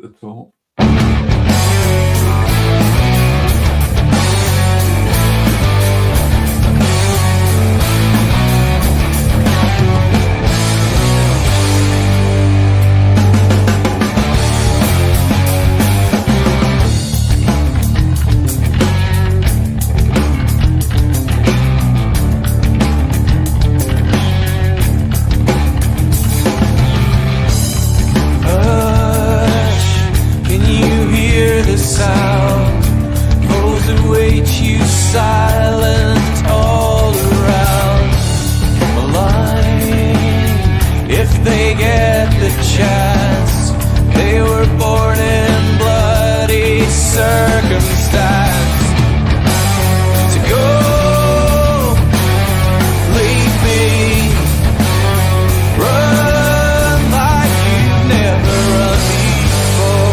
the top. Silent all around the line. If they get the chance, they were born in bloody circumstance. To go, leave me, run like you've never run before.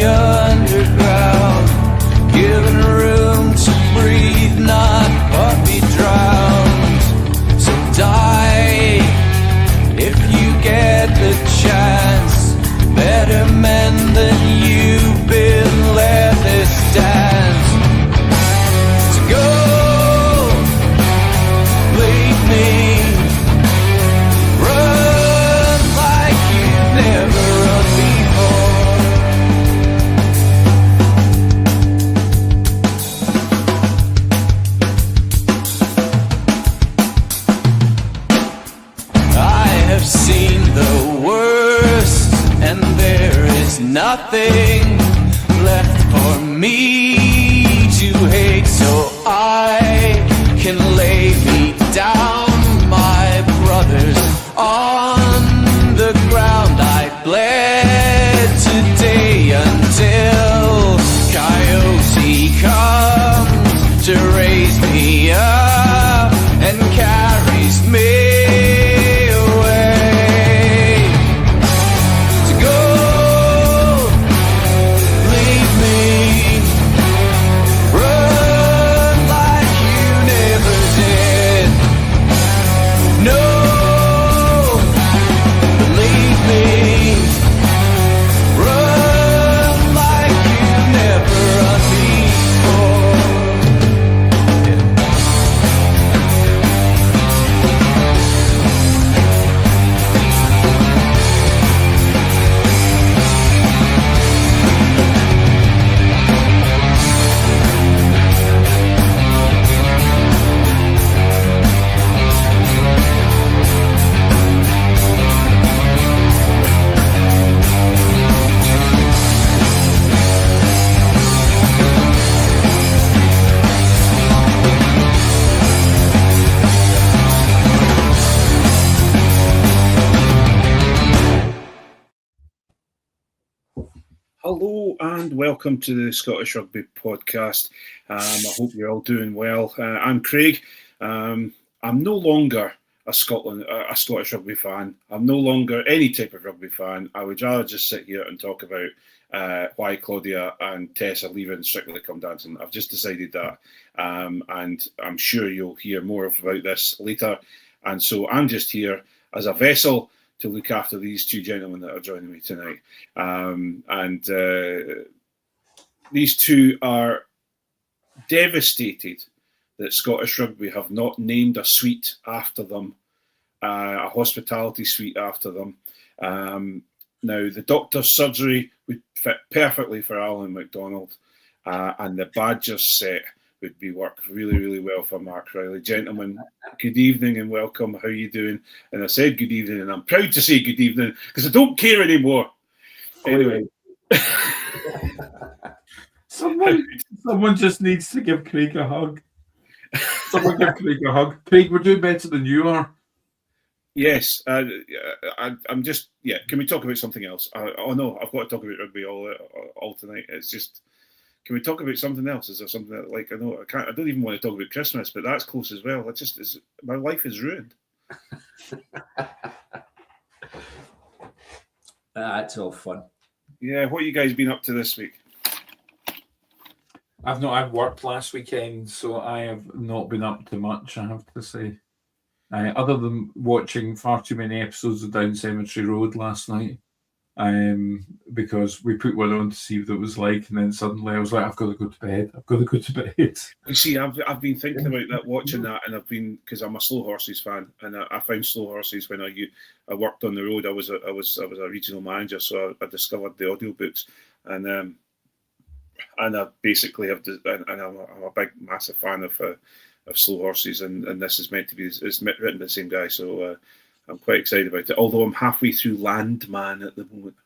Underground, given room to breathe, not but be drowned. So die if you get the chance. Better men than you've been left this dance. To go, leave me, run like you've never run before. I've seen the worst, and there is nothing left for me to hate, so I can lay me down, my brothers, on the ground. I bled today until Coyote comes to raise me up and carries me. Hello and welcome to the Scottish Rugby Podcast. I hope you're all doing well. I'm Craig. I'm no longer a Scottish rugby fan. I'm no longer any type of rugby fan. I would rather just sit here and talk about why Claudia and Tess are leaving Strictly Come Dancing. I've just decided that, and I'm sure you'll hear more about this later. And so I'm just here as a vessel to look after these two gentlemen that are joining me tonight. These two are devastated that Scottish Rugby have not named a suite after them, a hospitality suite after them. Now, the doctor's surgery would fit perfectly for Alan McDonald, and the Badgers set would work really, really well for Mark Riley. Gentlemen, good evening and welcome. How are you doing? And I said good evening, and I'm proud to say good evening because I don't care anymore. Anyway. Someone just needs to give Craig a hug. Someone give Craig a hug. Craig, we're doing better than you are. Yes, I'm just, yeah, can we talk about something else? Oh no, I've got to talk about rugby all tonight. It's just, can we talk about something else? Is there something that, like, I don't even want to talk about Christmas, but that's close as well. My life is ruined. That's all fun. Yeah, what you guys been up to this week? I've worked last weekend, so I have not been up to much, I have to say. Other than watching far too many episodes of Down Cemetery Road last night, because we put one on to see what it was like, and then suddenly I was like, I've got to go to bed. You see, I've been thinking about that, watching that, and I've been, because I'm a Slow Horses fan, and I found Slow Horses when I worked on the road. I was a regional manager, so I discovered the audiobooks, and I basically have, and I'm a big, massive fan of Slow Horses, and this is meant to be, it's written by the same guy, so I'm quite excited about it. Although I'm halfway through Landman at the moment,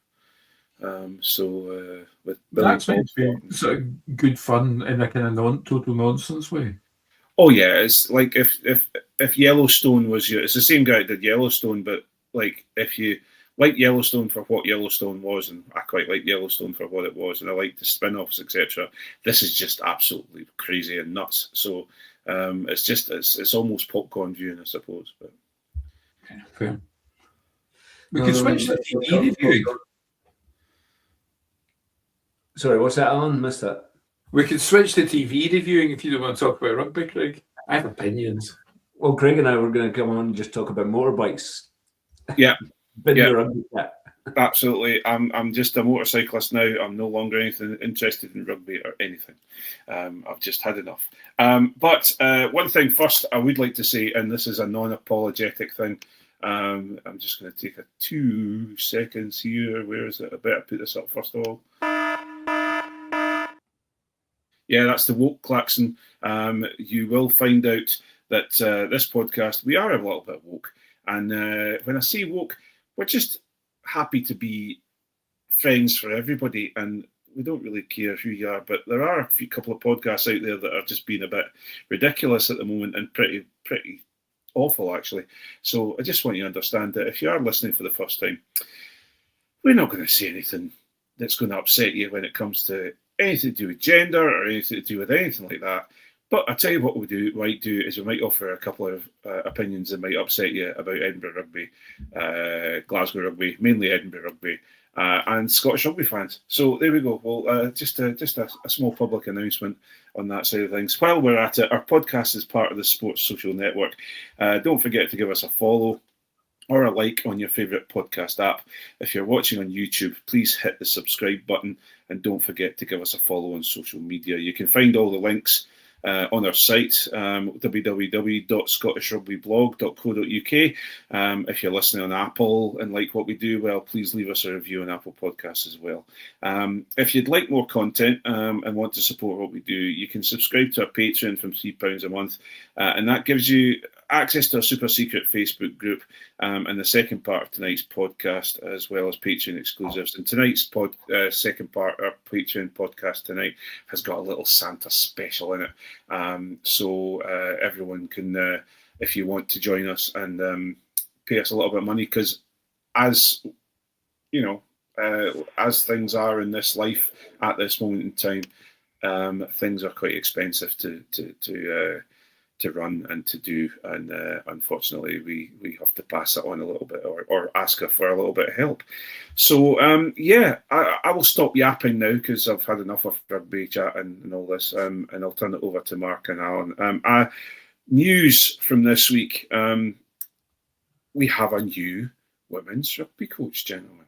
with Billy That's Bob meant to be sort of good fun in a kind of total nonsense way. Oh yeah, it's like if Yellowstone was it's the same guy that did Yellowstone, but like if you like Yellowstone for what Yellowstone was, and I quite like Yellowstone for what it was, and I like the spin-offs, etc. This is just absolutely crazy and nuts. So it's almost popcorn viewing, I suppose. But fair. We could switch to TV reviewing. Sorry, what's that, Alan? Missed that. We could switch to TV reviewing if you don't want to talk about rugby, Craig. I have opinions. Well, Craig and I were going to come on and just talk about motorbikes. Yeah, The rugby bit. Absolutely. I'm just a motorcyclist now. I'm no longer anything interested in rugby or anything. I've just had enough. But one thing first I would like to say, and this is a non-apologetic thing, I'm just going to take 2 seconds here. Where is it? I better put this up first of all. Yeah, that's the woke klaxon. You will find out that this podcast, we are a little bit woke. And when I say woke, we're just happy to be friends for everybody. And we don't really care who you are. But there are a couple of podcasts out there that are just being a bit ridiculous at the moment and pretty awful, actually. So I just want you to understand that if you are listening for the first time, we're not going to say anything that's going to upset you when it comes to anything to do with gender or anything to do with anything like that. But I tell you what we might do is we might offer a couple of opinions that might upset you about Edinburgh rugby, Glasgow rugby, mainly Edinburgh rugby, and Scottish rugby fans. So there we go. Well, just a small public announcement on that side of things. While we're at it, our podcast is part of the Sports Social Network. Don't forget to give us a follow or a like on your favourite podcast app. If you're watching on YouTube, please hit the subscribe button and don't forget to give us a follow on social media. You can find all the links on our site, www.scottishrugbyblog.co.uk. If you're listening on Apple and like what we do, well, please leave us a review on Apple Podcasts as well. If you'd like more content and want to support what we do, you can subscribe to our Patreon from £3 a month, and that gives you access to a super secret Facebook group and the second part of tonight's podcast, as well as Patreon exclusives. And tonight's second part, our Patreon podcast tonight, has got a little Santa special in it. So everyone can, if you want to join us and pay us a little bit of money, because as you know, as things are in this life at this moment in time, things are quite expensive to run and to do, and unfortunately we have to pass it on a little bit or ask her for a little bit of help. So I will stop yapping now because I've had enough of rugby chat and all this, and I'll turn it over to Mark and Alan. News from this week, we have a new women's rugby coach, gentlemen.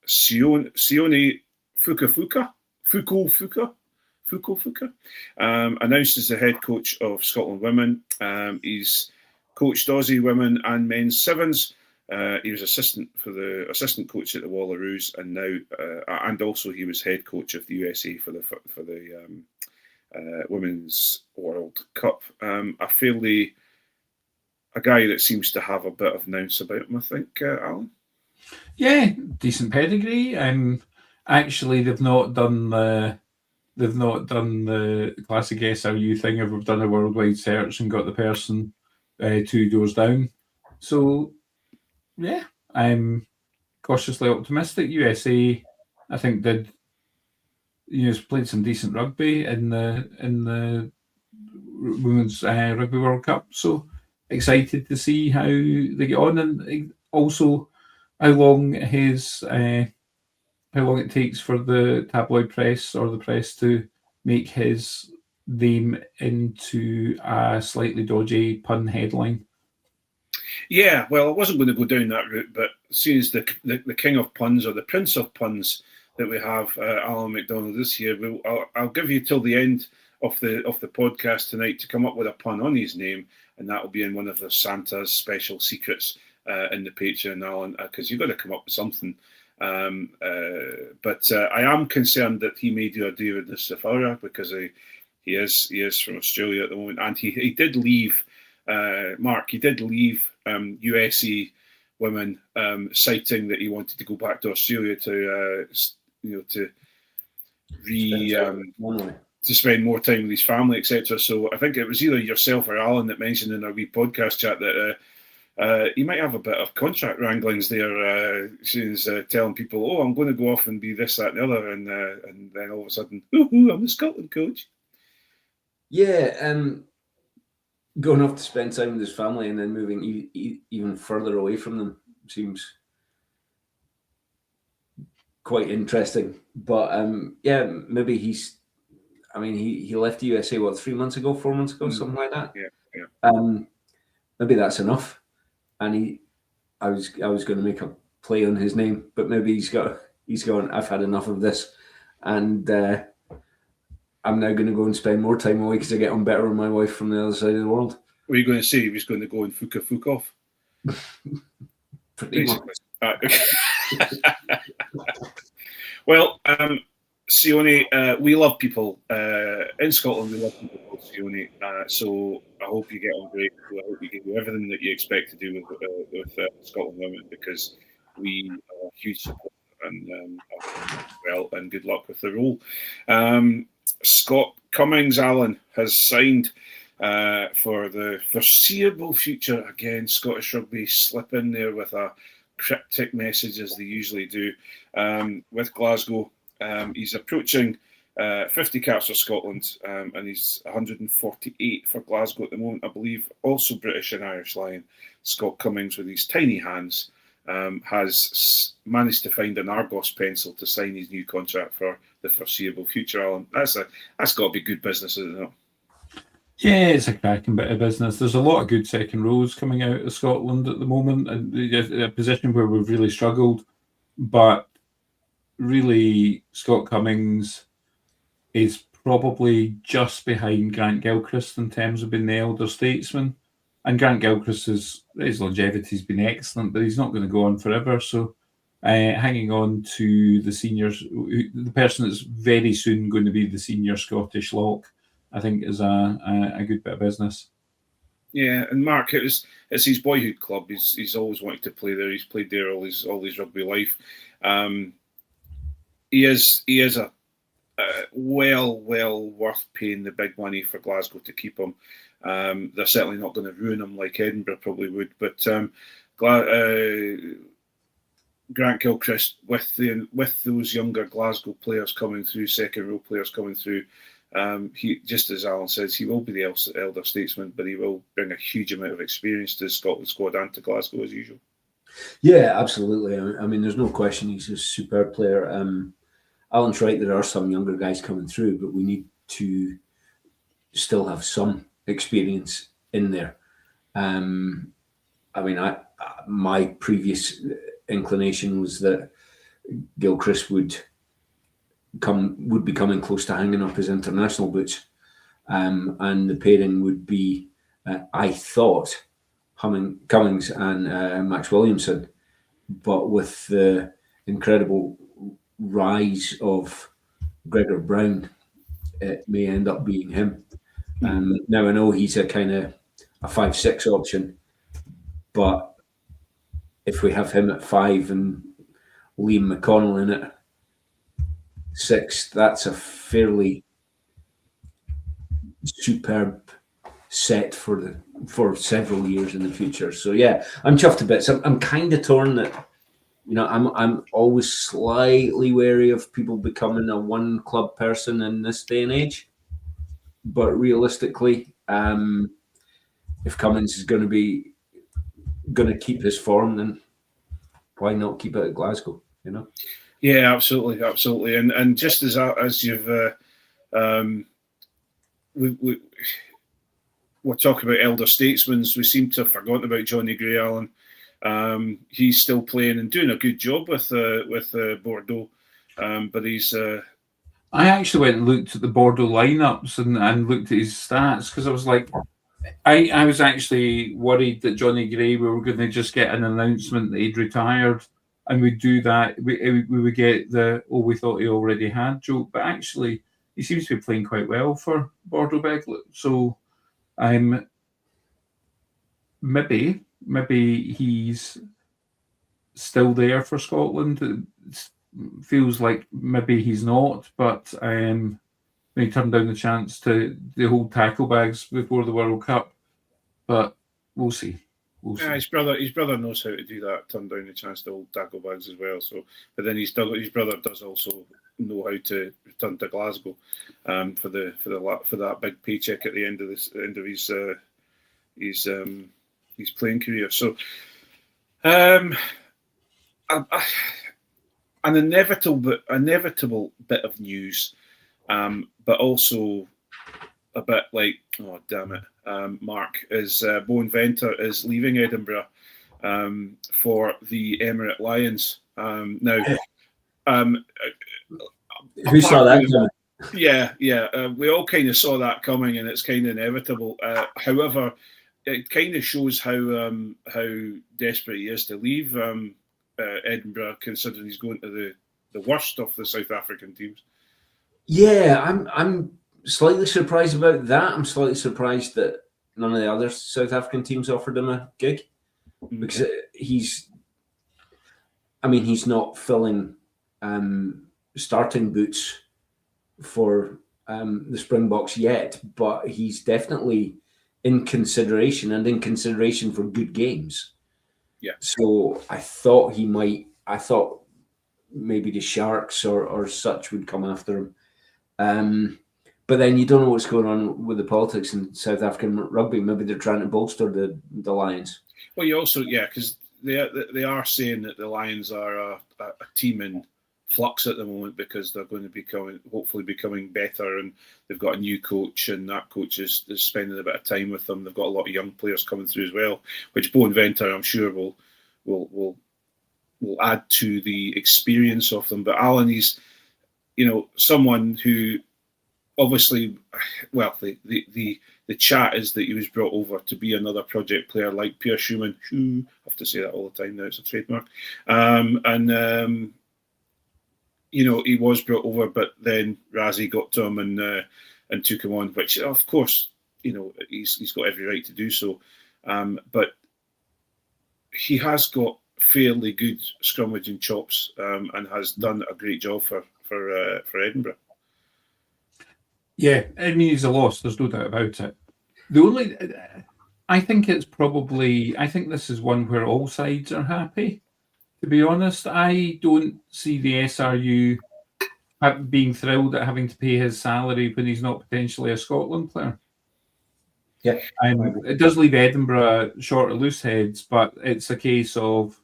Sione Fukufuka announced as the head coach of Scotland Women. He's coached Aussie women and men's sevens. He was assistant coach at the Wallaroos, and now and also he was head coach of the USA for the Women's World Cup. A guy that seems to have a bit of nous about him, I think, Alan. Yeah, decent pedigree. Actually, they've not done the classic SRU thing of we've done a worldwide search and got the person 2 doors down. So, yeah, I'm cautiously optimistic. USA, I think, played some decent rugby in the Women's Rugby World Cup. So excited to see how they get on, and also how long how long it takes for the tabloid press or the press to make his name into a slightly dodgy pun headline. Yeah, well, I wasn't going to go down that route, but seeing as the king of puns or the prince of puns that we have, Alan McDonald, this year, I'll give you till the end of the podcast tonight to come up with a pun on his name, and that will be in one of the Santa's special secrets in the Patreon, Alan, because you've got to come up with something. But I am concerned that he may do a deal with the Safara because he is from Australia at the moment, and he did leave. Mark, he did leave USA women, citing that he wanted to go back to Australia to spend more time with his family, etc. So I think it was either yourself or Alan that mentioned in our wee podcast chat that he might have a bit of contract wranglings there. She's telling people, "Oh, I'm going to go off and be this, that, and the other," and then all of a sudden, "Ooh, I'm the Scotland coach." Yeah, going off to spend time with his family and then moving even further away from them seems quite interesting. But yeah, maybe he's. I mean, he left the USA 4 months ago, something like that. Yeah. Maybe that's enough. And I was going to make a play on his name, but maybe he's going. I've had enough of this, and I'm now going to go and spend more time away because I get on better with my wife from the other side of the world. What are you going to say? He was going to go and fuck off. Pretty much. Well, Sione, we love people in Scotland. We love people called Sione. So I hope you get on great. I hope you do everything that you expect to do with Scotland women, because we are huge support and good luck with the role. Scott Cummings, Alan, has signed for the foreseeable future. Again, Scottish Rugby slip in there with a cryptic message, as they usually do, with Glasgow. He's approaching 50 caps for Scotland, and he's 148 for Glasgow at the moment, I believe. Also British and Irish Lion. Scott Cummings, with his tiny hands, has managed to find an Argos pencil to sign his new contract for the foreseeable future, Alan. That's got to be good business, isn't it? Yeah, it's a cracking bit of business. There's a lot of good second rows coming out of Scotland at the moment, a position where we've really struggled. But really, Scott Cummings is probably just behind Grant Gilchrist in terms of being the elder statesman. And Grant Gilchrist, his longevity's been excellent, but he's not going to go on forever. So hanging on to the seniors, the person that's very soon going to be the senior Scottish lock, I think is a good bit of business. Yeah, and Mark, it's his boyhood club. He's always wanted to play there. He's played there all his rugby life. He is a well worth paying the big money for Glasgow to keep him. They're certainly not going to ruin him like Edinburgh probably would. But Grant Gilchrist, with those younger Glasgow players coming through, second row players coming through, he, just as Alan says, he will be the elder statesman, but he will bring a huge amount of experience to the Scotland squad and to Glasgow as usual. Yeah, absolutely. I mean, there's no question he's a superb player. Alan's right, there are some younger guys coming through, but we need to still have some experience in there. I mean, my previous inclination was that Gilchrist would be coming close to hanging up his international boots, and the pairing would be, I thought, Cummings and Max Williamson, but with the incredible rise of Gregor Brown, it may end up being him. Now I know he's a kind of a 5-6 option, but if we have him at 5 and Liam McConnell in at 6, that's a fairly superb set for several years in the future. So yeah, I'm chuffed to bits. I'm kind of torn that, I'm always slightly wary of people becoming a one club person in this day and age. But realistically, if Cummings is going to keep his form, then why not keep it at Glasgow? You know. Yeah, absolutely. And just as you've we're talking about elder statesmen, we seem to have forgotten about Johnny Gray, Alan. He's still playing and doing a good job with Bordeaux, but he's. I actually went and looked at the Bordeaux lineups and looked at his stats because I was like, I was actually worried that Johnny Gray, we were going to just get an announcement that he'd retired and we'd do that. We would get we thought he already had joke, but actually he seems to be playing quite well for Bordeaux Begley. So maybe he's still there for Scotland. It feels like maybe he's not, but he turned down the chance to the whole tackle bags before the World Cup. But we'll see. Yeah, his brother knows how to do that. Turn down the chance to hold tackle bags as well. So, but then his brother does also know how to return to Glasgow for that big paycheck at the end of his playing career. So, an inevitable bit of news, but also a bit like, oh damn it, Mark, is Boenventer is leaving Edinburgh for the Emirate Lions. Now, who saw that coming? Yeah. We all kind of saw that coming, and it's kind of inevitable. However, it kind of shows how desperate he is to leave Edinburgh, considering he's going to the worst of the South African teams. Yeah, I'm slightly surprised about that. I'm slightly surprised that none of the other South African teams offered him a gig, because he's not filling starting boots for the Springboks yet, but he's definitely in consideration for good games. Yeah. So I thought maybe the Sharks or such would come after him. But then you don't know what's going on with the politics in South African rugby. Maybe they're trying to bolster the Lions. Well, you also, because they are saying that the Lions are a team in flux at the moment because they're going to hopefully becoming better, and they've got a new coach, and that coach is spending a bit of time with them. They've got a lot of young players coming through as well, which Boenventer, I'm sure, will add to the experience of them. But Allan, he's someone who obviously, well, the chat is that he was brought over to be another project player like Pierre Schumann. I have to say that all the time now; it's a trademark. He was brought over, but then Razzie got to him and took him on, which of course, he's got every right to do so. But he has got fairly good scrummaging chops and has done a great job for Edinburgh. Yeah, I mean, he's a loss. There's no doubt about it. I think this is one where all sides are happy. To be honest, I don't see the SRU being thrilled at having to pay his salary when he's not potentially a Scotland player. Yeah, it does leave Edinburgh short of loose heads, but it's a case of,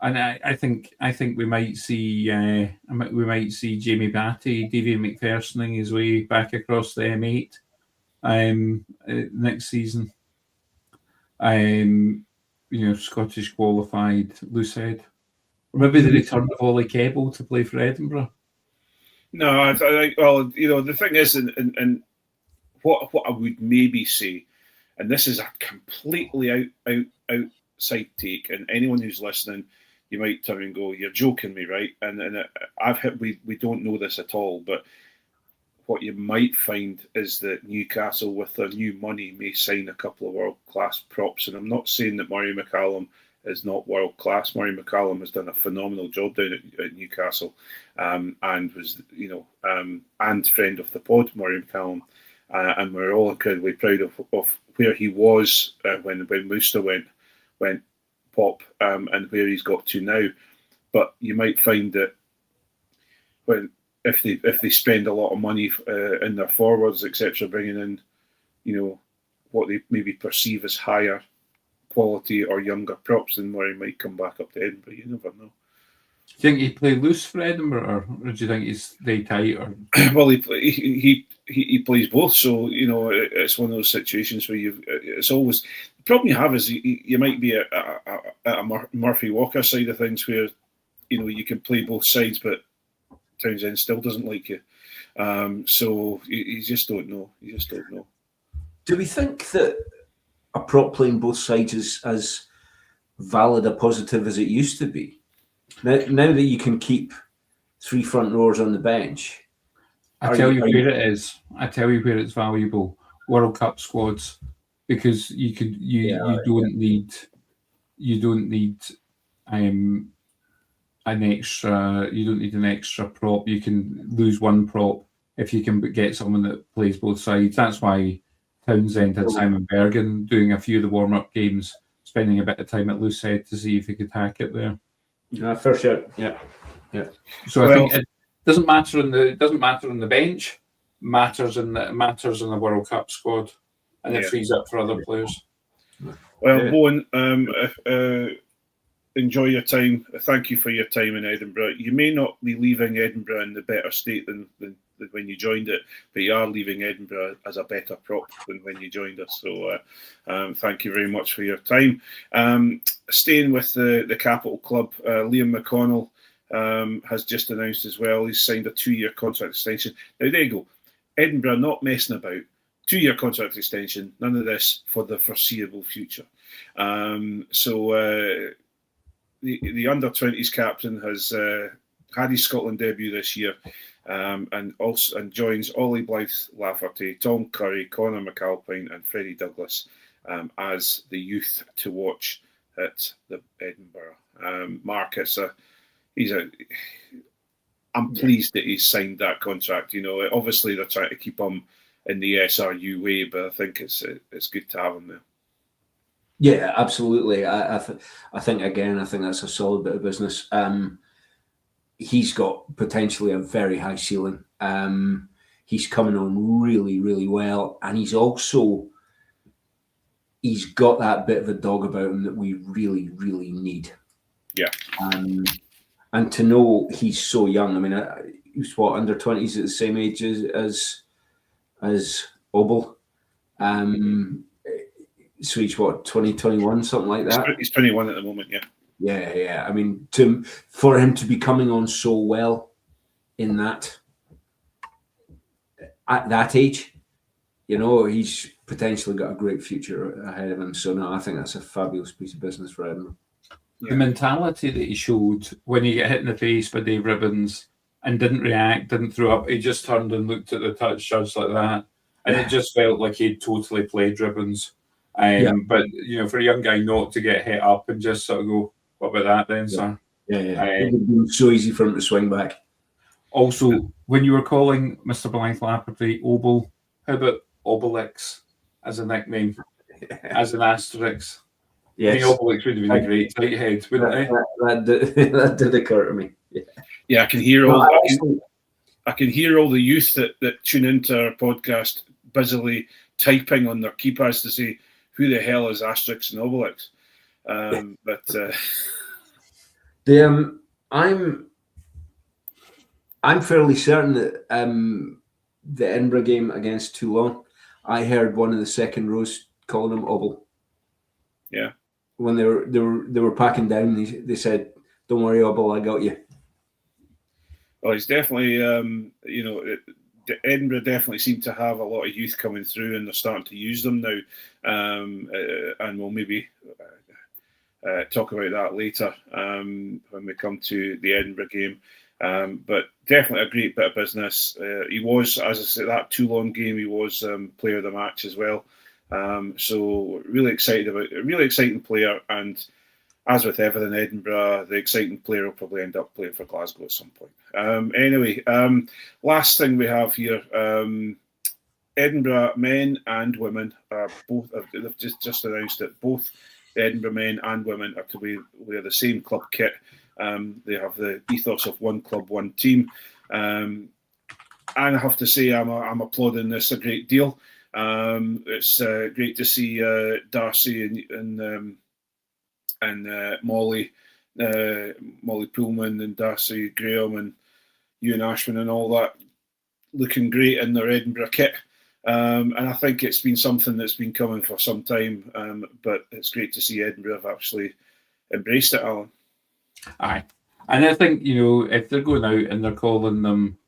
and I think we might see Jamie Batty, Davy McPhersoning his way back across the M8 next season. Scottish qualified loose head, or maybe the return of Ollie Kebble to play for Edinburgh. No, I think. Well, the thing is, and what I would maybe say, and this is a completely outside take, and anyone who's listening, you might turn and go, "You're joking me, right?" And we don't know this at all, but what you might find is that Newcastle, with their new money, may sign a couple of world-class props. And I'm not saying that Murray McCallum is not world-class. Murray McCallum has done a phenomenal job down at Newcastle, and was, and friend of the pod, Murray McCallum. And we're all incredibly proud of where he was when Mooster went pop, and where he's got to now. But you might find that if they spend a lot of money in their forwards, etc., bringing in, what they maybe perceive as higher quality or younger props, then Murray might come back up to Edinburgh. You never know. Do you think he play loose for Edinburgh, or do you think he's stay tight? Or well, he plays both, so it's one of those situations where it's always the problem you have is you might be at a Murphy Walker side of things where you can play both sides, but Townsend still doesn't like you. So you just don't know. You just don't know. Do we think that a prop playing both sides is as valid a positive as it used to be? Now that you can keep 3 front rowers on the bench, I tell you where it is. I tell you where it's valuable. World Cup squads, because you don't need an extra prop. You can lose one prop if you can get someone that plays both sides. That's why Townsend had Simon Bergen doing a few of the warm-up games, spending a bit of time at loose head to see if he could hack it there. For sure, yeah. So I think it doesn't matter on the bench. Matters in the World Cup squad, and it frees up for other players. Well, Bowen, enjoy your time. Thank you for your time in Edinburgh. You may not be leaving Edinburgh in the better state than when you joined it, but you are leaving Edinburgh as a better prop than when you joined us. So thank you very much for your time. Staying with the Capital Club, Liam McConnell has just announced as well he's signed a 2-year contract extension. Now, there you go. Edinburgh not messing about. 2-year contract extension, none of this for the foreseeable future. So the under-20s captain has had his Scotland debut this year, and joins Ollie Blythe-Lafferty, Tom Curry, Conor McAlpine, and Freddie Douglas as the youth to watch at the Edinburgh. Mark, I'm pleased that he's signed that contract. Obviously they're trying to keep him in the SRU way, but I think it's good to have him there. Yeah, absolutely. I think that's a solid bit of business. He's got potentially a very high ceiling. He's coming on really, really well, and he's got that bit of a dog about him that we really, really need. Yeah. And to know he's so young. I mean, he was under 20s at the same age as Obel. So he's 2021, something like that. He's 21 at the moment, yeah. Yeah. I mean, for him to be coming on so well at that age, he's potentially got a great future ahead of him. So no, I think that's a fabulous piece of business for Edinburgh. The mentality that he showed when he got hit in the face by Dave Ribbons and didn't react, didn't throw up, he just turned and looked at the touch judge like that, and it just felt like he'd totally played Ribbons. But for a young guy not to get hit up and just sort of go, "What about that then, sir?" Yeah. It would be so easy for him to swing back. Also, when you were calling Mr. Blythe-Lafferty Obel, how about Obelix as a nickname, as an asterisk? Yes. I mean, Obelix would have been a great tight head, wouldn't he? That did occur to me. Yeah, I can hear I can hear all the youth that tune into our podcast busily typing on their keypads to say, "Who the hell is Asterix and Obelix?" I'm fairly certain that the Edinburgh game against Toulon, I heard one of the second rows calling him Obel. Yeah. When they were packing down, they said, "Don't worry, Obel, I got you." Well, he's definitely, Edinburgh definitely seem to have a lot of youth coming through, and they're starting to use them now. And we'll maybe talk about that later when we come to the Edinburgh game. But definitely a great bit of business. He was, as I said, that Toulon game, he was player of the match as well. So really excited about it. A really exciting player, and as with everything Edinburgh, the exciting player will probably end up playing for Glasgow at some point. Anyway, last thing we have here, Edinburgh men and women are both. They've just announced that both the Edinburgh men and women are to wear the same club kit. They have the ethos of one club, one team, and I have to say I'm applauding this a great deal. It's great to see Darcy and and Molly Pullman and Darcy Graham and Ewan Ashman and all that looking great in their Edinburgh kit. And I think it's been something that's been coming for some time, but it's great to see Edinburgh have actually embraced it, Alan. Aye. And I think, if they're going out and they're calling them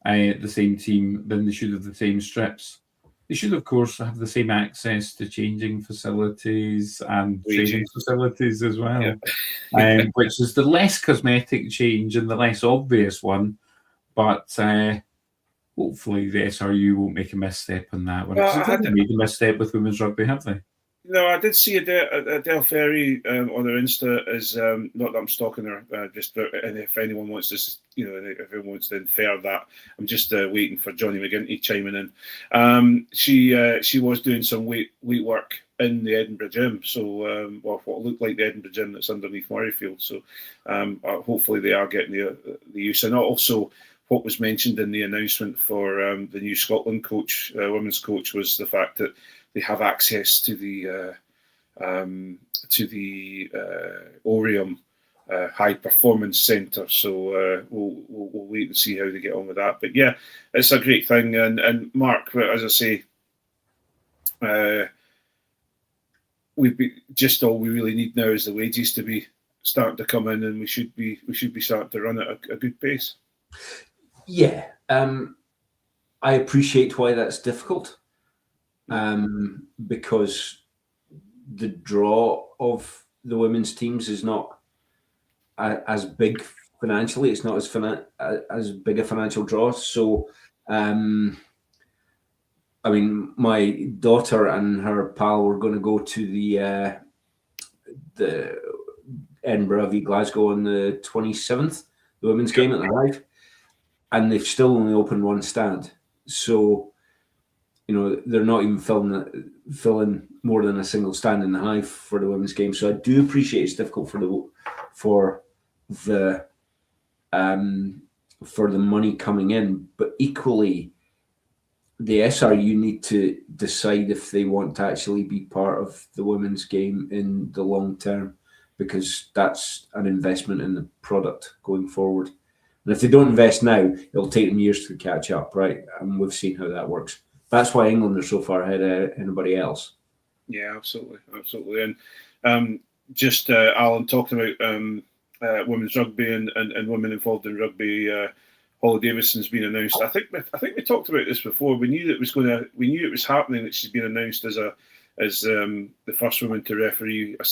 the same team, then they should have the same strips. They should, of course, have the same access to changing facilities and training facilities as well, which is the less cosmetic change and the less obvious one. But hopefully the SRU won't make a misstep on that one. Well, they made a misstep with women's rugby, have they? No, I did see Adele Ferry on her Insta. Is not that I'm stalking her, and if anyone wants to, if anyone wants to infer that, I'm just waiting for Johnny McGinty chiming in. She was doing some weight work in the Edinburgh gym, so what looked like the Edinburgh gym that's underneath Murrayfield. So hopefully they are getting the use, and also what was mentioned in the announcement for the new Scotland coach, women's coach, was the fact that they have access to the Orium High Performance Centre. So we'll wait and see how they get on with that. But yeah, it's a great thing. And Mark, as I say, all we really need now is the wages to be starting to come in, and we should be starting to run at a good pace. Yeah, I appreciate why that's difficult. Because the draw of the women's teams is not as big financially. It's not as big a financial draw. So, my daughter and her pal were going to go to the Edinburgh v Glasgow on the 27th, the women's game at the Hive, and they've still only opened one stand. So, they're not even filling more than a single stand in the Hive for the women's game. So I do appreciate it's difficult for the money coming in, but equally, the SRU need to decide if they want to actually be part of the women's game in the long term, because that's an investment in the product going forward. And if they don't invest now, it'll take them years to catch up, right? And we've seen how that works. That's why England are so far ahead of anybody else. Yeah, absolutely. And Alan, talking about women's rugby and women involved in rugby, Holly Davidson's been announced. I think we talked about this before. We knew it was happening, that she's been announced as the first woman to referee a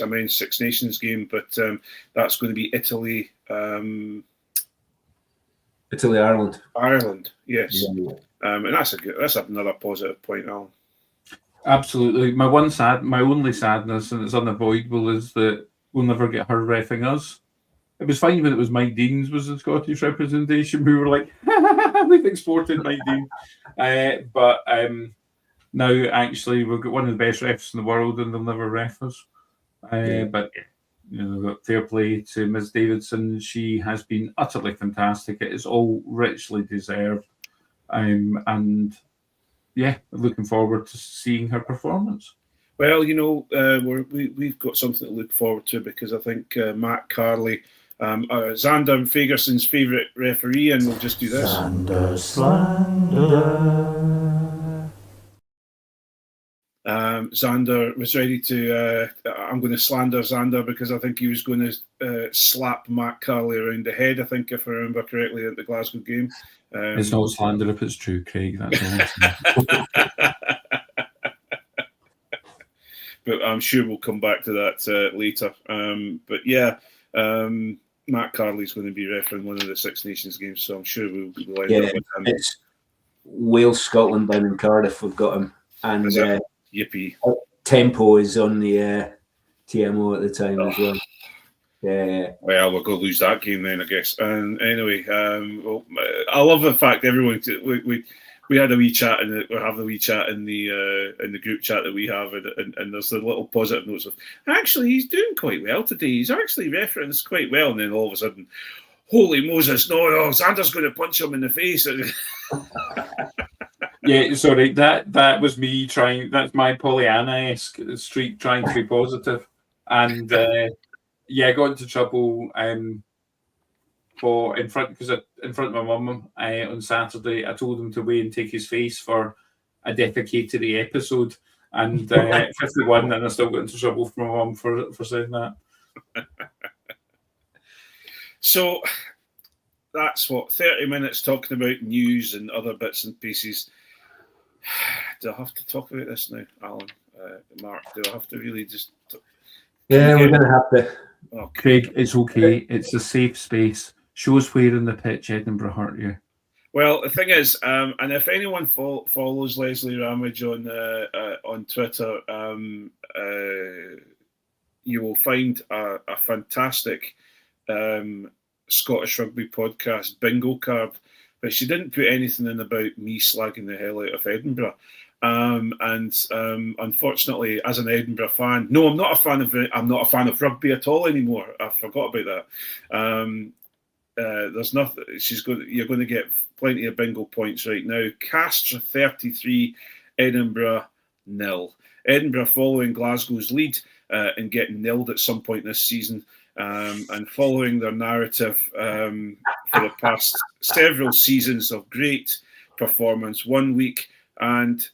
men's Six Nations game. But that's going to be Italy. Italy, Ireland. Ireland, yes. Yeah. And that's another positive point, Alan. Absolutely. My only sadness, and it's unavoidable, is that we'll never get her reffing us. It was fine when it was Mike Deans was the Scottish representation. We were like, we've exported Mike Dean. But now, actually, we've got one of the best refs in the world, and they'll never ref us. But fair play to Ms. Davidson. She has been utterly fantastic. It is all richly deserved. And yeah, looking forward to seeing her performance. Well, we've got something to look forward to, because I think Matt Carley, Xander Fagerson's favourite referee, and we'll just do this. Xander Slander. Xander was ready to. I'm going to slander Xander because I think he was going to slap Matt Carley around the head. I think, if I remember correctly, at the Glasgow game. It's not slander if it's true, Craig. That's all. But I'm sure we'll come back to that later. But yeah, Matt Carley's going to be refereeing one of the Six Nations games, so I'm sure we'll end up with him. It's Wales, Scotland down in Cardiff. We've got him, and yippee! Tempo is on the TMO at the time as well. Yeah. Well, we're going to lose that game then, I guess. And anyway, I love the fact everyone we had a wee chat, and we're having a wee chat in the group chat that we have, and there's the little positive notes of, actually, he's doing quite well today. He's actually refereeing this quite well, and then all of a sudden, holy Moses, no, Xander's going to punch him in the face. Yeah, sorry, that was me trying. That's my Pollyanna-esque streak, trying to be positive. and I got into trouble in front of my mum on Saturday. I told him to wait and take his face for a defecatory episode, and 51, and I still got into trouble from my mum for saying that. So that's 30 minutes talking about news and other bits and pieces. Do I have to talk about this now, Alan? Mark, do I have to really just... Yeah, we're going to have to. Okay. Craig, it's okay. It's a safe space. Show us where in the pitch Edinburgh hurt you. Well, the thing is, and if anyone follows Leslie Ramage on Twitter, you will find a fantastic Scottish Rugby podcast bingo card, but she didn't put anything in about me slagging the hell out of Edinburgh. Unfortunately, as an Edinburgh fan, no, I'm not a fan of rugby at all anymore. I forgot about that. There's nothing. You're going to get plenty of bingo points right now. Castres 33, Edinburgh 0. Edinburgh following Glasgow's lead and getting nilled at some point this season, and following their narrative for the past several seasons of great performance one week and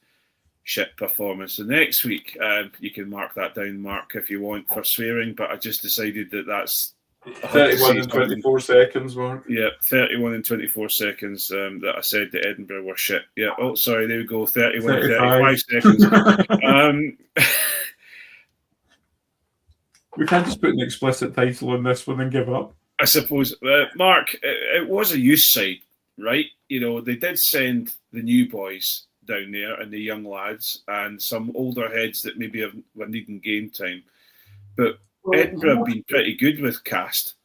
shit performance the next week. You can mark that down, Mark, if you want, for swearing, but I just decided that's 31 and 24 seconds, Mark. Yeah, 31 and 24 seconds that I said that Edinburgh were shit. Yeah, oh, sorry, there we go, 31 and 35 seconds. We can't just put an explicit title on this one and give up. I suppose, Mark, it was a youth side, right? You know, they did send the new boys down there and the young lads and some older heads that maybe were needing game time. But Edinburgh have been pretty good with Cast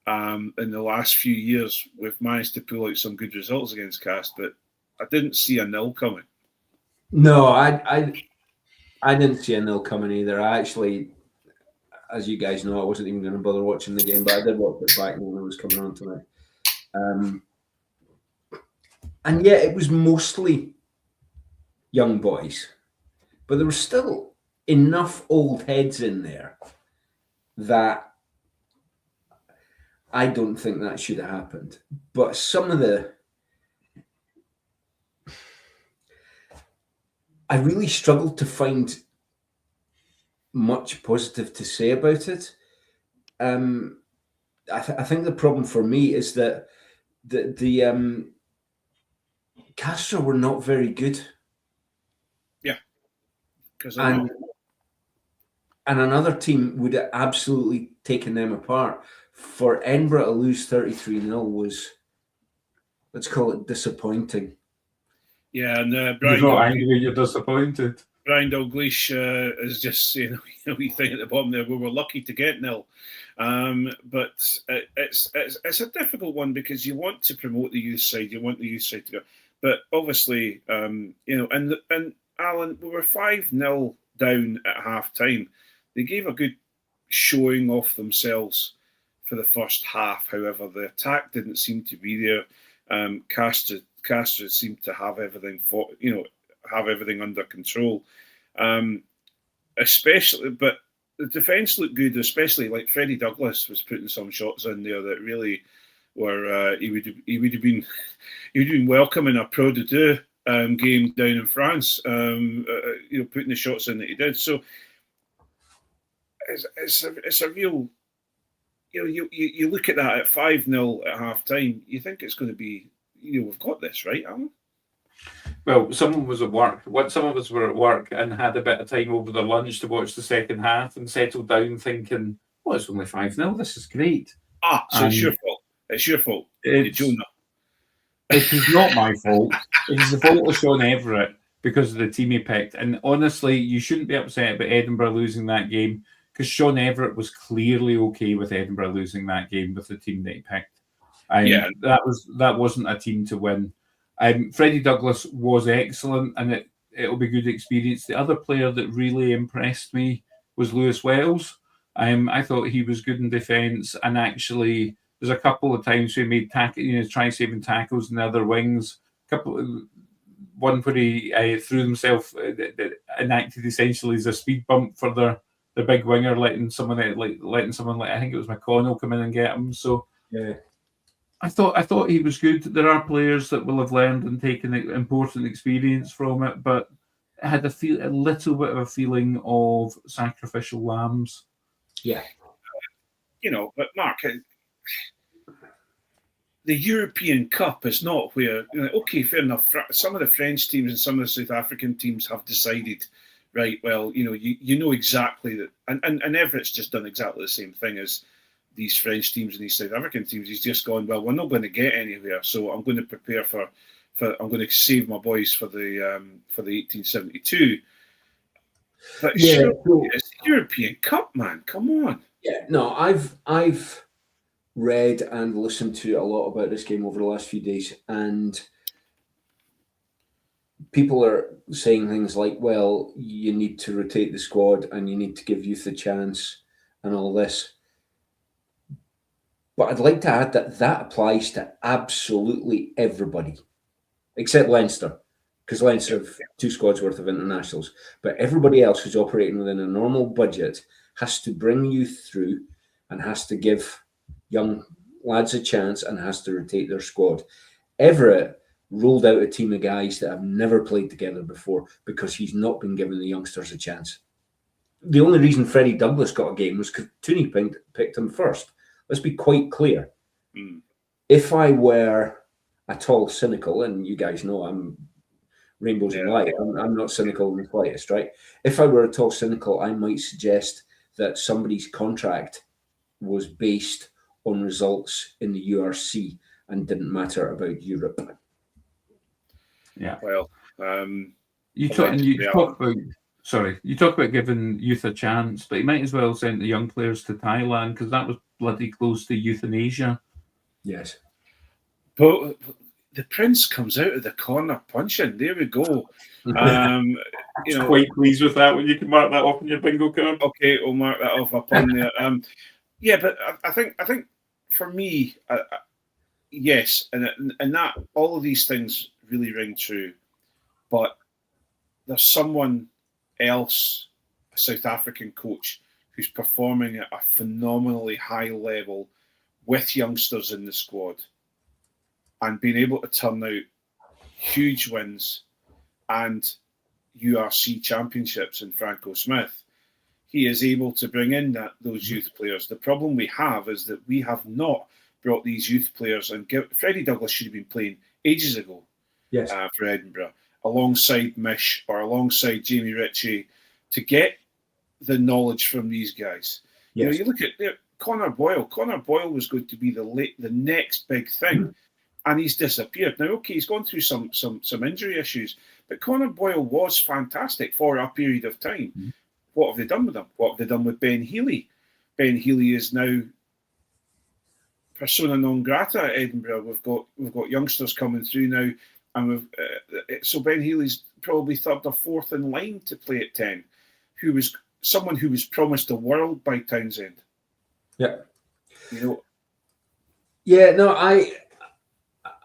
in the last few years. We've managed to pull out some good results against Cast, but I didn't see a nil coming. No, I didn't see a nil coming either. I actually, as you guys know, I wasn't even going to bother watching the game, but I did watch it back when it was coming on tonight. And yeah, it was mostly young boys, but there was still enough old heads in there that I don't think that should have happened. But some of I really struggled to find much positive to say about it. I think the problem for me is that the Castres were not very good. Yeah, because and another team would have absolutely taken them apart. For Edinburgh to lose 33-0 was, let's call it, disappointing. Yeah, and Brian, you're not angry, you're disappointed. Brian Dalglish is just saying a wee thing at the bottom there. We were lucky to get nil, but it's a difficult one because you want to promote the youth side, you want the youth side to go, but obviously, and Alan, we were 5-0 down at half time. They gave a good showing off themselves for the first half. However, the attack didn't seem to be there. Castres seemed to have everything under control. Especially, but the defence looked good. Especially like Freddie Douglas was putting some shots in there that really were. He would have been welcome in a Pro de Deux game down in France. Putting the shots in that he did. So it's a real. You look at that at 5-0 at half time. You think it's going to be. We've got this, right, Alan? Well, someone was at work. Some of us were at work and had a bit of time over the lunch to watch the second half and settled down thinking, it's only 5-0. This is great. So it's your fault. It's your fault. It is not my fault. It is the fault of Sean Everett because of the team he picked. And honestly, you shouldn't be upset about Edinburgh losing that game because Sean Everett was clearly okay with Edinburgh losing that game with the team that he picked. That wasn't a team to win. Freddie Douglas was excellent, and it'll be good experience. The other player that really impressed me was Lewis Wells. I thought he was good in defence, and actually, there's a couple of times we made try saving tackles in the other wings. One where he threw himself and acted essentially as a speed bump for their the big winger letting someone like I think it was McConnell come in and get him. So Yeah. I thought he was good. There are players that will have learned and taken important experience from it, but it had a little bit of a feeling of sacrificial lambs. Yeah. But Mark, the European Cup is not where, okay, fair enough. Some of the French teams and some of the South African teams have decided, right, well, you know exactly that. And Everett's just done exactly the same thing as these French teams and these South African teams. He's just gone, well, we're not going to get anywhere, so I'm going to prepare I'm going to save my boys for the 1872. But Yeah, it's the European Cup, man. Come on. Yeah, no, I've read and listened to a lot about this game over the last few days, and people are saying things like, well, you need to rotate the squad and you need to give youth a chance and all this. But I'd like to add that applies to absolutely everybody, except Leinster, because Leinster have 2 squads worth of internationals. But everybody else who's operating within a normal budget has to bring youth through and has to give young lads a chance and has to rotate their squad. Everett rolled out a team of guys that have never played together before because he's not been giving the youngsters a chance. The only reason Freddie Douglas got a game was because Tooney picked him first. Let's be quite clear. If I were at all cynical, and you guys know I'm rainbows and light, I'm not cynical in the slightest, right? If I were at all cynical, I might suggest that somebody's contract was based on results in the URC and didn't matter about Europe. Yeah. Well, you talk about giving youth a chance, but you might as well send the young players to Thailand because that was bloody close to euthanasia. Yes. But the Prince comes out of the corner punching. There we go. Quite pleased with that when you can mark that off on your bingo card. Okay, we'll mark that off upon there. Yeah, but I think for me, yes, and that all of these things really ring true. But there's someone else, a South African coach, who's performing at a phenomenally high level with youngsters in the squad and being able to turn out huge wins and URC championships in Franco Smith. He is able to bring in those youth players. The problem we have is that we have not brought these youth players and Freddie Douglas should have been playing ages ago. Yes. For Edinburgh, alongside Mish or alongside Jamie Ritchie, to get the knowledge from these guys. Yes. You look at Connor Boyle. Connor Boyle was going to be the next big thing, and he's disappeared. Now, okay, he's gone through some injury issues, but Connor Boyle was fantastic for a period of time. What have they done with him? What have they done with Ben Healy? Ben Healy is now persona non grata at Edinburgh. We've got youngsters coming through now. And so Ben Healy's probably third or fourth in line to play at 10, who was someone who was promised the world by Townsend. Yeah. Yeah, no, I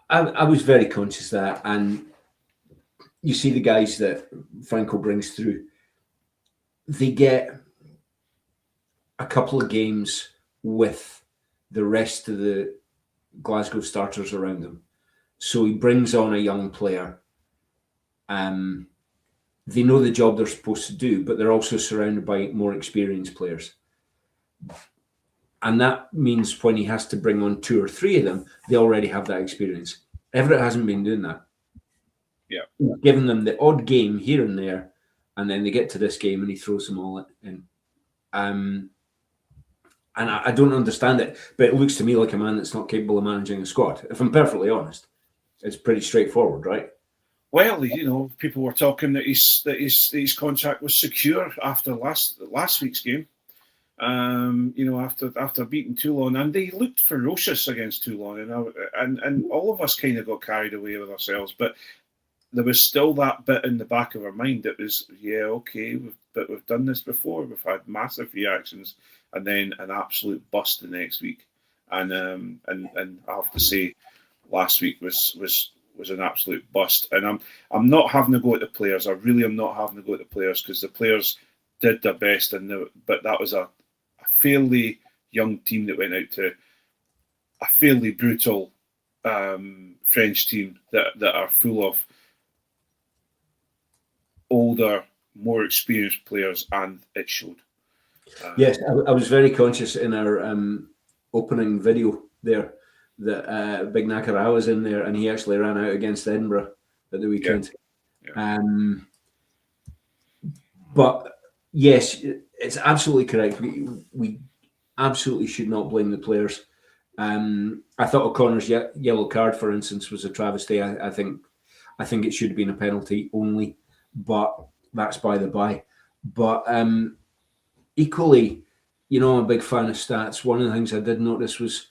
was very conscious of that. And you see the guys that Franco brings through, they get a couple of games with the rest of the Glasgow starters around them. So he brings on a young player. They know the job they're supposed to do, but they're also surrounded by more experienced players. And that means when he has to bring on 2 or 3 of them, they already have that experience. Everett hasn't been doing that. Yeah. He's given them the odd game here and there, and then they get to this game and he throws them all in. And I don't understand it, but it looks to me like a man that's not capable of managing a squad, if I'm perfectly honest. It's pretty straightforward, right? Well, people were talking that his contract was secure after last week's game. After beating Toulon, and they looked ferocious against Toulon, and all of us kind of got carried away with ourselves. But there was still that bit in the back of our mind that was, but we've done this before. We've had massive reactions, and then an absolute bust the next week. And I have to say, last week was an absolute bust. And I'm not having to go at the players. I really am not having to go at the players because the players did their best, but that was a fairly young team that went out to a fairly brutal French team that are full of older, more experienced players, and it showed. Yes, I was very conscious in our opening video there that Big Nakara was in there, and he actually ran out against Edinburgh at the weekend. Yeah. But yes, it's absolutely correct. We absolutely should not blame the players. I thought O'Connor's yellow card, for instance, was a travesty. I think it should have been a penalty only, but that's by the by. But equally, I'm a big fan of stats. One of the things I did notice was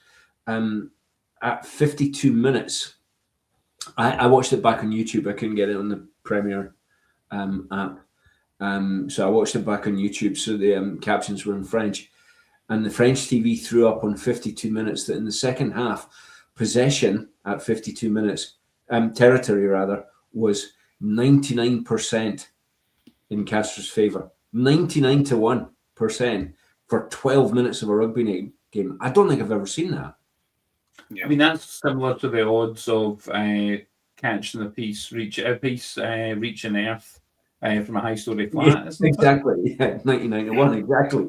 at 52 minutes, I watched it back on YouTube. I couldn't get it on the Premier app. So I watched it back on YouTube. So the captions were in French. And the French TV threw up on 52 minutes that in the second half, possession at 52 minutes, territory rather, was 99% in Castres' favour. 99-1% for 12 minutes of a rugby game. I don't think I've ever seen that. Yeah. I mean, that's similar to the odds of catching a piece, reaching earth from a high story flat. Yeah, exactly. Yeah, 99-1, exactly.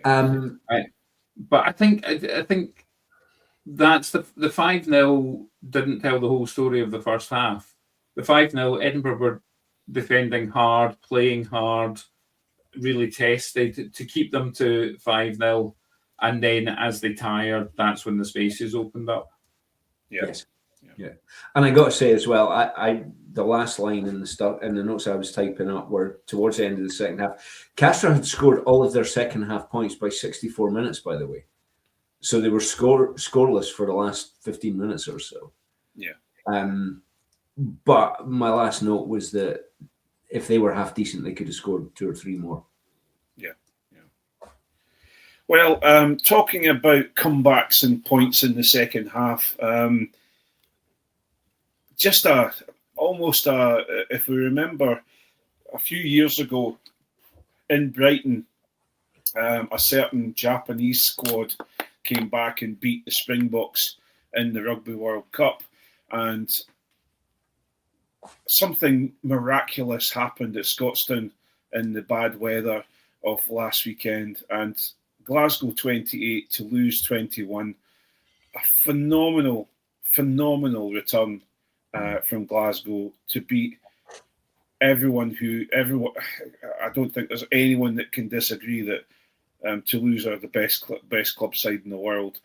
But I think that's the 5-0 didn't tell the whole story of the first half. The 5-0, Edinburgh were defending hard, playing hard, really tested to keep them to 5-0. And then as they tired, that's when the spaces opened up. Yeah. Yes. Yeah. And I got to say as well, I the last line in the notes I was typing up were towards the end of the second half. Castres had scored all of their second half points by 64 minutes, by the way. So they were scoreless for the last 15 minutes or so. Yeah. But my last note was that if they were half decent, they could have scored 2 or 3 more. Yeah. Well, talking about comebacks and points in the second half, if we remember a few years ago in Brighton, a certain Japanese squad came back and beat the Springboks in the Rugby World Cup, and something miraculous happened at Scotstown in the bad weather of last weekend, and Glasgow 28, Toulouse 21, a phenomenal return from Glasgow to beat everyone. I don't think there's anyone that can disagree that Toulouse are the best club side in the world,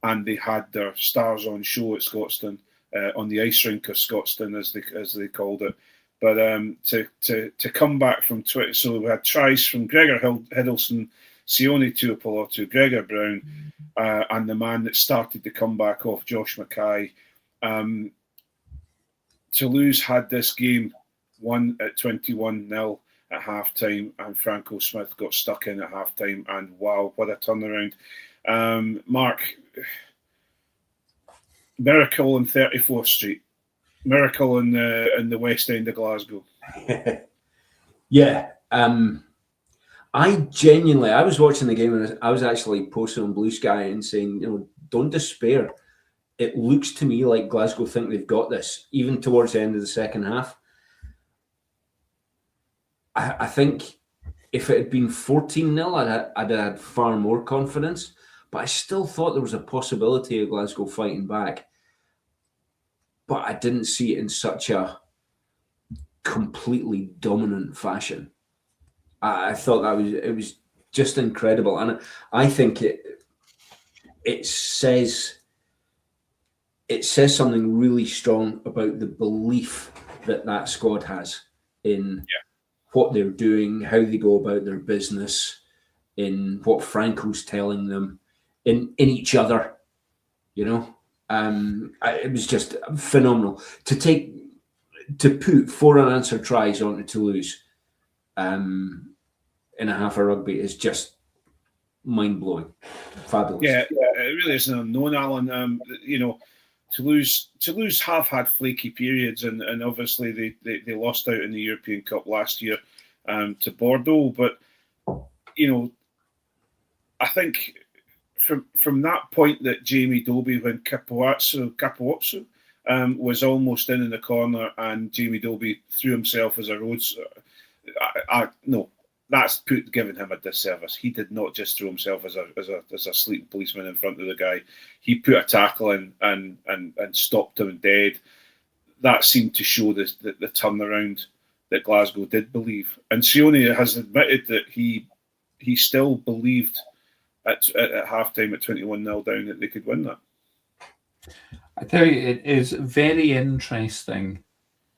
and they had their stars on show at Scotstown, on the ice rink of Scotstown as they called it. But to come back from so we had tries from Gregor Hiddleston, Sione Tuipulotu, Gregor Brown, and the man that started the comeback off, Josh Mackay. Toulouse had this game won at 21-0 at half-time, and Franco Smith got stuck in at half-time, and wow, what a turnaround. Mark, miracle on 34th Street, miracle in the West End of Glasgow. Yeah. I was watching the game and I was actually posting on Blue Sky and saying, don't despair. It looks to me like Glasgow think they've got this, even towards the end of the second half. I think if it had been 14-0, I'd had far more confidence, but I still thought there was a possibility of Glasgow fighting back. But I didn't see it in such a completely dominant fashion. I thought it was just incredible, and I think it says something really strong about the belief that squad has in what they're doing, how they go about their business, in what Franco's telling them, in each other. It was just phenomenal to put 4 unanswered tries onto Toulouse in a half a rugby is just mind-blowing. Fabulous. Yeah, it really is an unknown, Alan. Toulouse have had flaky periods, and obviously they lost out in the European Cup last year to Bordeaux, but I think from that point that Jamie Dobie, when Capuozzo was almost in the corner and Jamie Dobie threw himself as a Rhodes, no, that's giving him a disservice. He did not just throw himself as a sleeping policeman in front of the guy. He put a tackle in and stopped him dead. That seemed to show the turnaround that Glasgow did believe. And Sione has admitted that he still believed at half-time at 21-0 down that they could win that. I tell you, it is very interesting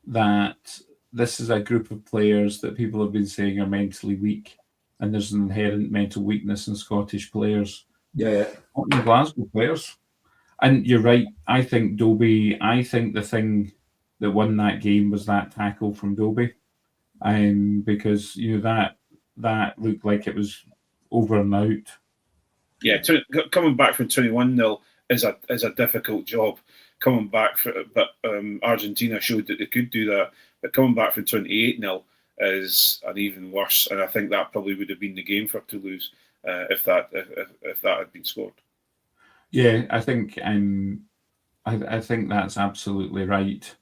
that this is a group of players that people have been saying are mentally weak, and there's an inherent mental weakness in Scottish players. Yeah. Not in Glasgow players. And you're right, I think Dobie, I think the thing that won that game was that tackle from Dobie. Because that looked like it was over and out. Yeah, coming back from 21-0 is a difficult job. Coming back, but Argentina showed that they could do that. But coming back from 28-0 is an even worse, and I think that probably would have been the game for Toulouse if that had been scored. Yeah, I think I think that's absolutely right.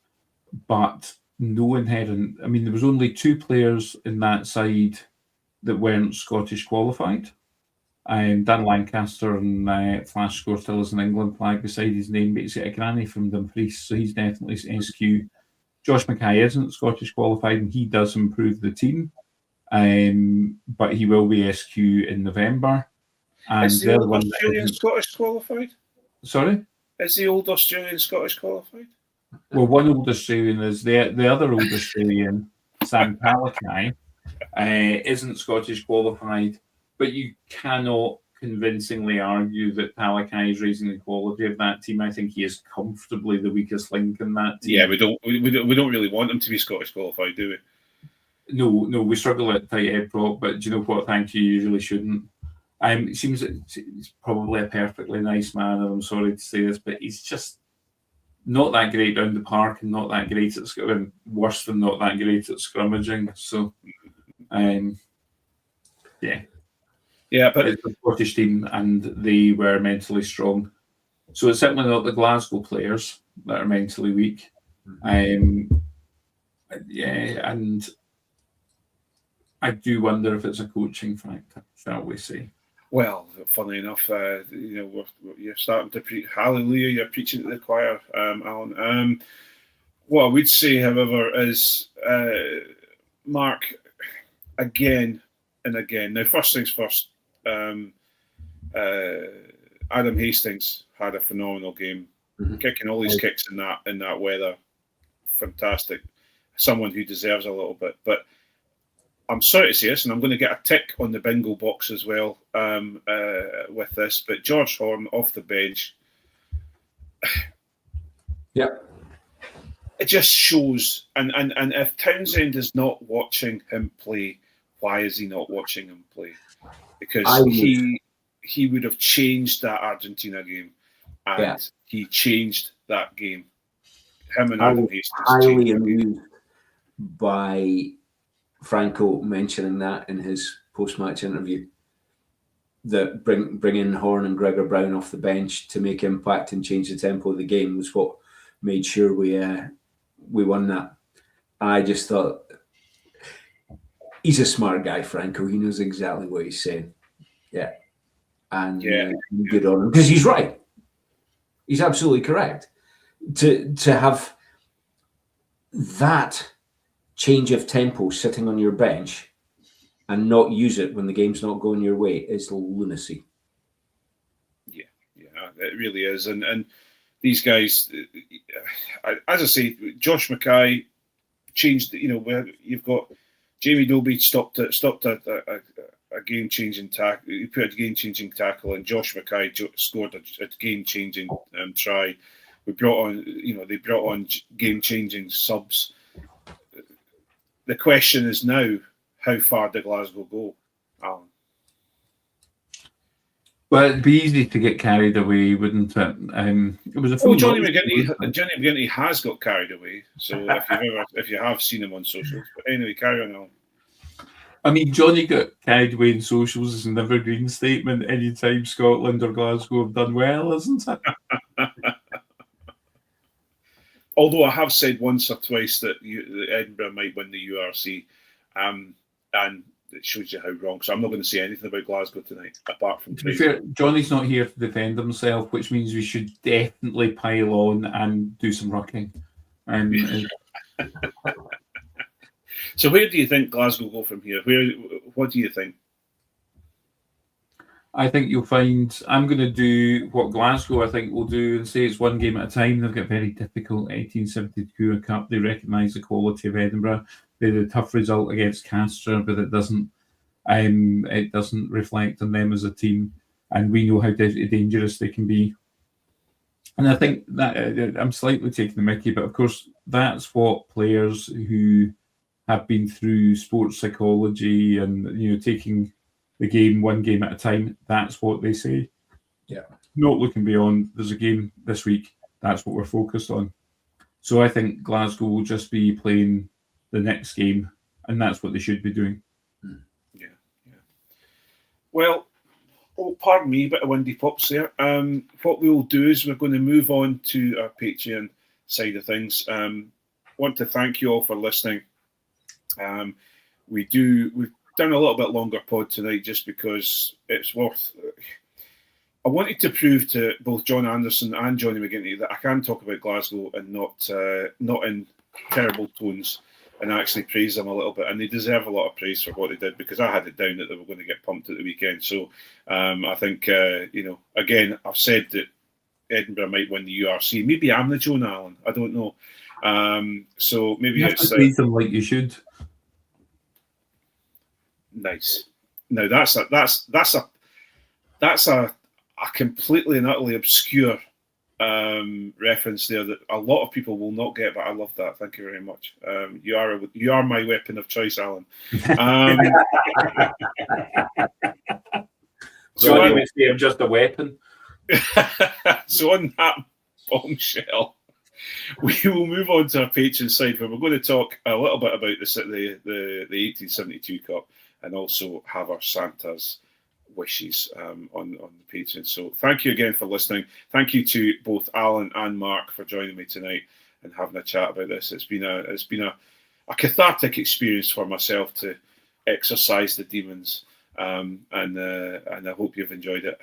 But no inherent. I mean, there was only two players in that side that weren't Scottish qualified. Dan Lancaster and Flash Score still has an England flag beside his name, but he's got a granny from Dumfries, so he's definitely SQ. Josh Mackay isn't Scottish qualified, and he does improve the team, but he will be SQ in November. And is the old Australian Scottish qualified? Sorry? Is the old Australian Scottish qualified? Well, one old Australian is the other old Australian, Sam Talakai, isn't Scottish qualified, but you cannot convincingly argue that Talakai is raising the quality of that team. I think he is comfortably the weakest link in that team. Yeah, we don't really want him to be Scottish qualified, do we? No, we struggle at tight head prop, but do you know what? Thank you. You really shouldn't. It seems that he's probably a perfectly nice man, and I'm sorry to say this, but he's just not that great round the park and not that great at and worse than not that great at scrummaging. So, yeah, but it's a Scottish team, and they were mentally strong. So it's certainly not the Glasgow players that are mentally weak. And I do wonder if it's a coaching factor, shall we say? Well, funnily enough, you're starting to preach. Hallelujah! You're preaching to the choir, Alan. What I would say, however, is Mark again and again. Now, first things first. Adam Hastings had a phenomenal game, kicking all his kicks in that weather. Fantastic. Someone who deserves a little bit, but I'm sorry to say this, and I'm going to get a tick on the bingo box as well with this. But George Horn off the bench, Yep. It just shows. And if Townsend is not watching him play, why is he not watching him play? Because he would have changed that Argentina game, and he changed that game. Him and Adam Hastings. Highly amused by Franco mentioning that in his post-match interview, that bringing Horn and Gregor Brown off the bench to make impact and change the tempo of the game was what made sure we won that. I just thought, he's a smart guy, Franco. He knows exactly what he's saying. Yeah. And good on him, because he's right. He's absolutely correct. To have that change of tempo sitting on your bench and not use it when the game's not going your way is lunacy. Yeah, it really is. And these guys, as I say, Josh Mackay changed. Where you've got Jamie Dobie stopped a game-changing tackle. He put a game-changing tackle, and Josh Mackay scored a game-changing try. They brought on game-changing subs. The question is now, how far did Glasgow go, Alan? Well, it'd be easy to get carried away, wouldn't it? It was a Johnny McGinty has got carried away. So if you have seen him on socials, but anyway, carry on, I mean, Johnny got carried away in socials as an evergreen statement anytime Scotland or Glasgow have done well, isn't it? Although I have said once or twice that Edinburgh might win the URC, and it shows you how wrong. So I'm not going to say anything about Glasgow tonight, apart from. To be fair, Johnny's not here to defend himself, which means we should definitely pile on and do some rucking. So where do you think Glasgow go from here? What do you think? I think you'll find I'm going to do what Glasgow I think will do and say it's one game at a time. They've got very difficult 1872 Cup. They recognise the quality of Edinburgh. They had a tough result against Castra, but it doesn't reflect on them as a team, and we know how dangerous they can be. And I think that I'm slightly taking the mickey, but of course that's what players who have been through sports psychology and taking the game one game at a time, that's what they say. Yeah. Not looking beyond, there's a game this week, that's what we're focused on. So I think Glasgow will just be playing the next game, and that's what they should be doing. Yeah. Well, pardon me, a bit of windy pops there. What we'll do is we're going to move on to our Patreon side of things. Want to thank you all for listening. We've done a little bit longer pod tonight just because it's worth. I wanted to prove to both John Anderson and Johnny McGinty that I can talk about Glasgow and not in terrible tones, and actually praise them a little bit. And they deserve a lot of praise for what they did, because I had it down that they were going to get pumped at the weekend. So I think again, I've said that Edinburgh might win the URC. Maybe I'm the Joan Allen. I don't know. So maybe you have to praise them like you should. Nice. Now that's a completely and utterly obscure reference there that a lot of people will not get, but I love that. Thank you very much. You are my weapon of choice, Alan. So I would say I'm just a weapon. So on that bombshell, we will move on to our Patreon side, where we're going to talk a little bit about the 1872 Cup, and also have our Santa's wishes on the Patreon. So thank you again for listening. Thank you to both Allan and Mark for joining me tonight and having a chat about this. It's been a cathartic experience for myself to exorcise the demons, and I hope you've enjoyed it.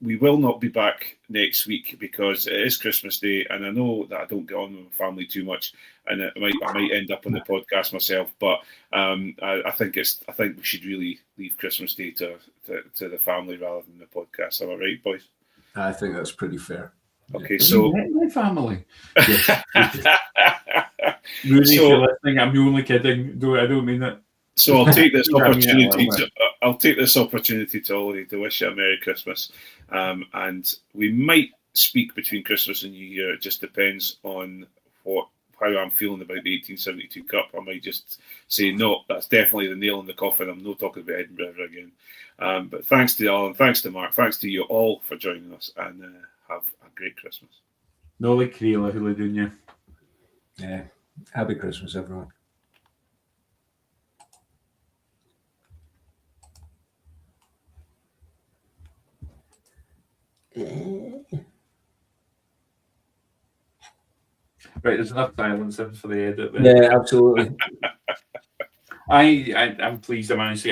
We will not be back next week because it is Christmas Day, and I know that I don't get on with my family too much, and I might end up on the podcast myself. But I think we should really leave Christmas Day to the family rather than the podcast. Am I right, boys? I think that's pretty fair. Okay, so my family. Rudy, if you're listening, I'm only kidding. I don't mean it. So I'll take this opportunity to already to wish you a Merry Christmas, and we might speak between Christmas and New Year. It just depends on how I'm feeling about the 1872 Cup. I might just say no, that's definitely the nail in the coffin. I'm not talking about Edinburgh ever again. But thanks to Alan, thanks to Mark, thanks to you all for joining us, and have a great Christmas. Noli Creola Huladunya. Yeah, happy Christmas, everyone. Right, there's enough silence in for the edit. Yeah, absolutely. I'm pleased I managed to